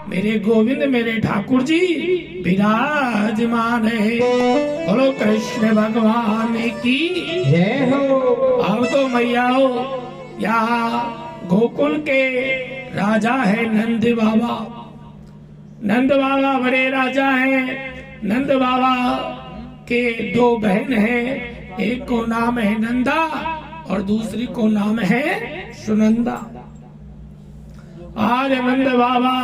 मेरे गोविंद मेरे ठाकुर जी विराजमान है। बोलो कृष्ण भगवान की जय हो। अब तो मैया हो, यहाँ गोकुल के राजा है नंद बाबा। नंद बाबा बड़े राजा हैं। नंद बाबा के दो बहन हैं, एक को नाम है नंदा और दूसरी को नाम है सुनंदा। आज नंद बाबा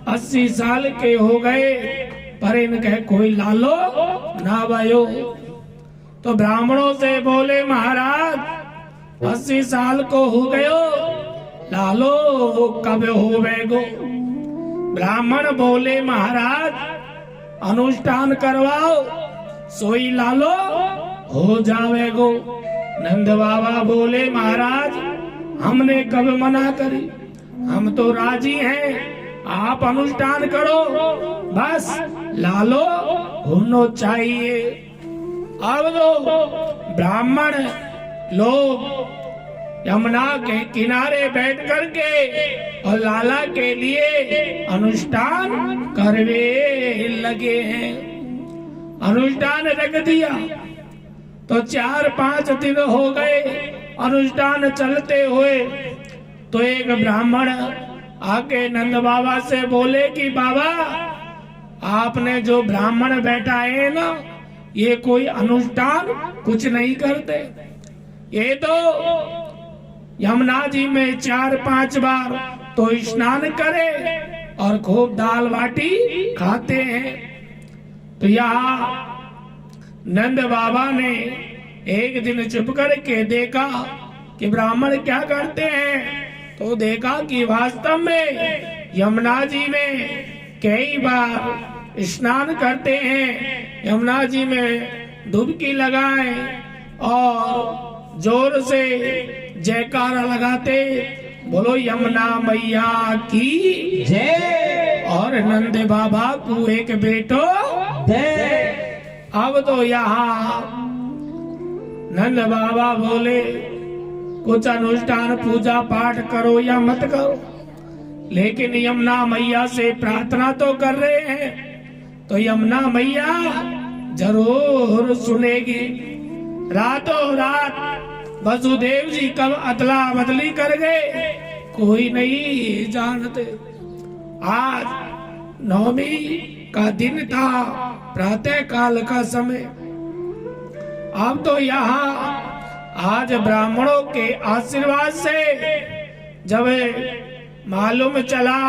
80 साल के हो गए, पर इनके कोई लालो ना भयो। तो ब्राह्मणों से बोले महाराज 80 साल को हो गयो, लालो कब होवेगो। ब्राह्मण बोले महाराज अनुष्ठान करवाओ, सोई लालो हो जावेगो। नंद बाबा बोले महाराज हमने कब मना करी, हम तो राजी हैं, आप अनुष्ठान करो, बस लालो होना चाहिए। अब तो ब्राह्मण लोग यमुना के किनारे बैठ करके और लाला के लिए अनुष्ठान करवे लगे हैं। अनुष्ठान रख दिया तो 4-5 दिन हो गए अनुष्ठान चलते हुए। तो एक ब्राह्मण आके नंद बाबा से बोले कि बाबा आपने जो ब्राह्मण बैठाए है ना, ये कोई अनुष्ठान कुछ नहीं करते, ये तो यमुना जी में 4-5 बार तो स्नान करे और खूब दाल बाटी खाते हैं। तो यहाँ नंद बाबा ने एक दिन चुप करके देखा कि ब्राह्मण क्या करते हैं। तो देखा कि वास्तव में यमुना जी में कई बार स्नान करते हैं, यमुना जी में डुबकी लगाए और जोर से जयकारा लगाते, बोलो यमुना मैया की जय। और नंद बाबा को एक बेटो दे। अब तो यहाँ नंद बाबा बोले कुछ अनुष्ठान पूजा पाठ करो या मत करो, लेकिन यमुना मैया से प्रार्थना तो कर रहे हैं, तो यमुना मैया जरूर सुनेगी। रातों रात वसुदेव जी कब अदला बदली कर गए कोई नहीं जानते। आज नवमी का दिन था, प्रातः काल का समय। अब तो यहाँ आज ब्राह्मणों के आशीर्वाद से जब मालूम चला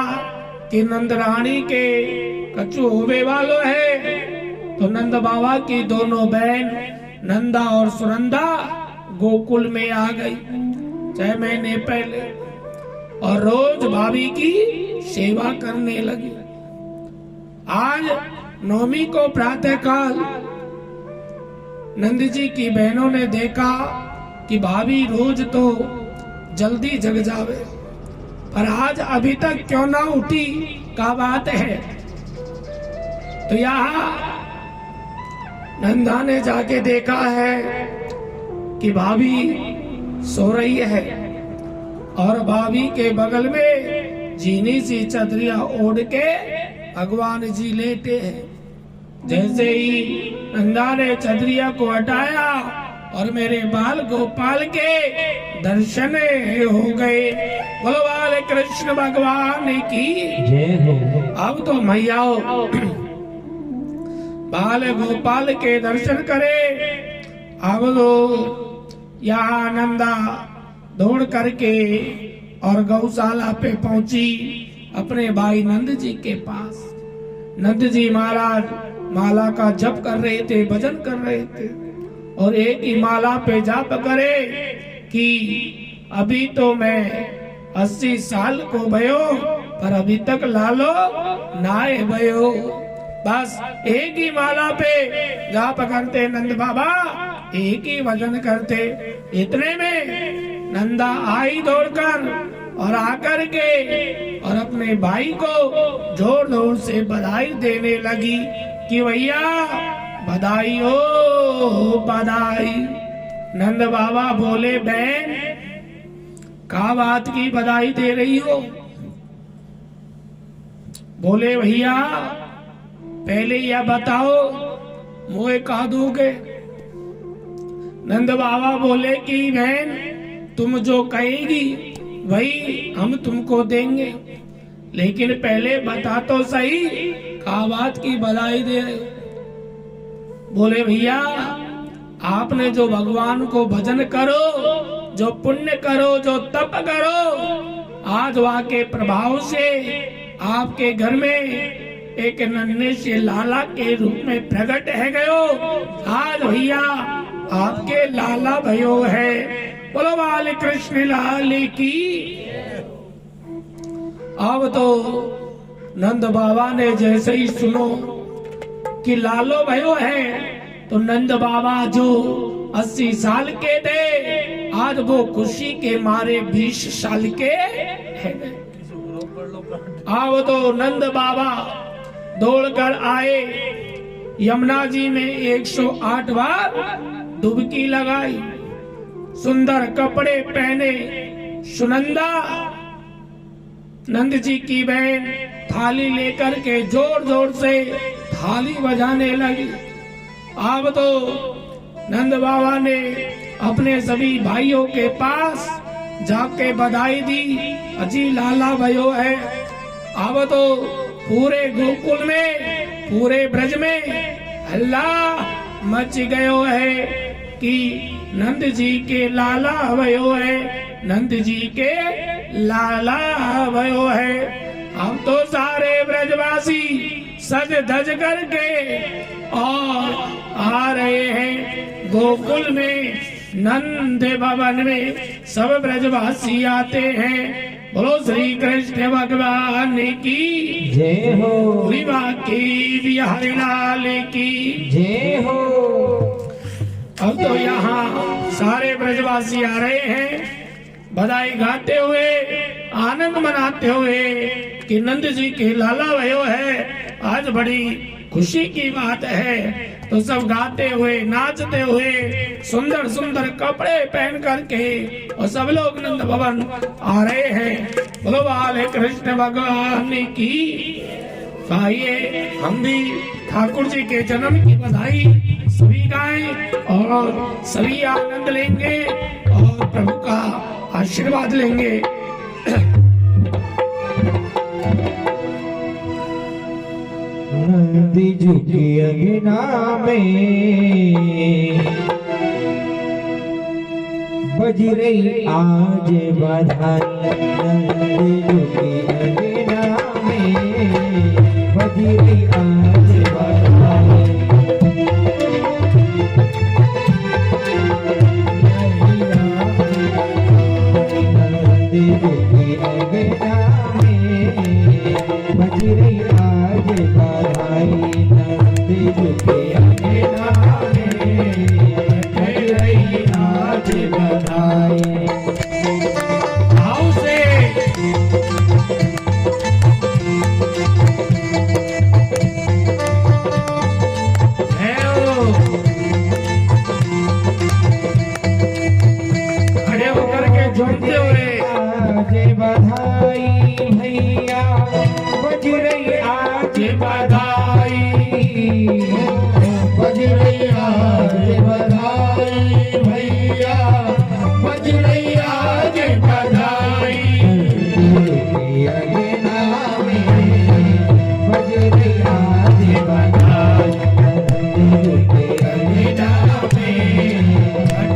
कि नंद रानी के कछु होवे वालो है, तो नंद बाबा की दोनों बहन नंदा और सुनंदा गोकुल में आ गई 6 महीने पहले, और रोज भाभी की सेवा करने लगी। आज नवमी को प्रातः काल नंद जी की बहनों ने देखा कि भाभी रोज तो जल्दी जग जावे, पर आज अभी तक क्यों ना उठी का बात है। तो यहाँ नंदा ने जाके देखा है कि भाभी सो रही है और भाभी के बगल में जीनी सी चदरिया ओढ़ के भगवान जी लेटे हैं। जैसे ही नंदा ने चदरिया को हटाया और मेरे बाल गोपाल के दर्शन हो गए। बोलो बाल कृष्ण भगवान की जय हो। अब तो मैया हो बाल गोपाल के दर्शन करे। अब तो यहाँ नंदा दौड़ करके और गौशाला पे पहुंची अपने भाई नंद जी के पास। नंद जी महाराज माला का जप कर रहे थे, भजन कर रहे थे, और एक ही माला पे जाप करे कि अभी तो मैं 80 साल को भयो, पर अभी तक लालो नाए भयो। बस एक ही माला पे जाप करते नंद बाबा, एक ही भजन करते। इतने में नंदा आई दौड़कर और आकर के और अपने भाई को जोर जोर से बधाई देने लगी कि भैया बधाई हो बधाई। नंद बाबा बोले बहन का बात की बधाई दे रही हो। बोले भैया पहले यह बताओ मोए कहा दोगे। नंद बाबा बोले कि बहन तुम जो कहेगी वही हम तुमको देंगे, लेकिन पहले बता तो सही कहा बात की बधाई दे रहे हो। बोले भैया आपने जो भगवान को भजन करो, जो पुण्य करो, जो तप करो, आज वहाँ के प्रभाव से आपके घर में एक नन्हे से लाला के रूप में प्रकट है गयो। आज भैया आपके लाला भयो है। बोलो बाल कृष्ण लाल की। अब तो नंद बाबा ने जैसे ही सुनो कि लालो भयो है, तो नंद बाबा जो 80 साल के थे आज वो खुशी के मारे 20 साल के हैं। अब तो नंद बाबा दौड़कर आए, यमुना जी में 108 बार डुबकी लगाई, सुंदर कपड़े पहने सुनंदा नंद जी की बहन थाली लेकर के जोर जोर से थाली बजाने लगी। अब तो नंद बाबा ने अपने सभी भाइयों के पास जाके बधाई दी, अजी लाला भयो है। अब तो पूरे गोकुल में, पूरे ब्रज में हल्ला मच गयो है कि नंद जी के लाला भयो है, नंद जी के लाला भयो है। हम तो सारे ब्रजवासी सज धज करके और आ रहे हैं गोकुल में, नंद भवन में सब ब्रजवासी आते हैं। बोलो श्री कृष्ण भगवान की जय हो। की बिहारी लाल की जय हो। अब तो यहाँ सारे ब्रजवासी आ रहे हैं बधाई गाते हुए, आनंद मनाते हुए कि नंद जी के लाला भयो है। आज बड़ी खुशी की बात है। तो सब गाते हुए नाचते हुए सुंदर सुंदर कपड़े पहन करके और सब लोग नंद भवन आ रहे हैं। बोलो बाल कृष्ण भगवान की। आइए हम भी ठाकुर जी के जन्म की बधाई सभी गाएं और सभी आनंद लेंगे और प्रभु का आशीर्वाद लेंगे। नंद जी की अंगना में बज रही आज बधाई। नंद जी की अंगना में बज रही आज बधाई। नंद जी की अंगना में बज रही आज बधाई। नंद जी की अंगना में बज रही आज बधाई। भाव से खड़े होकर के झूमते हुए आज बधाई भैया बज रही आज बधाई। बज रही आज बधाई भैया बज रही आज बधाई। अंगना में बज रही आज बधाई। अंगना में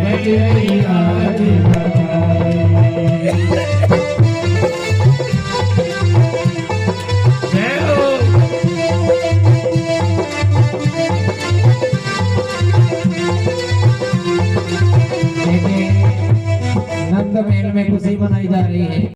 बज रही आज बधाई। जय हो। नंद महल में खुशी मनाई जा रही है।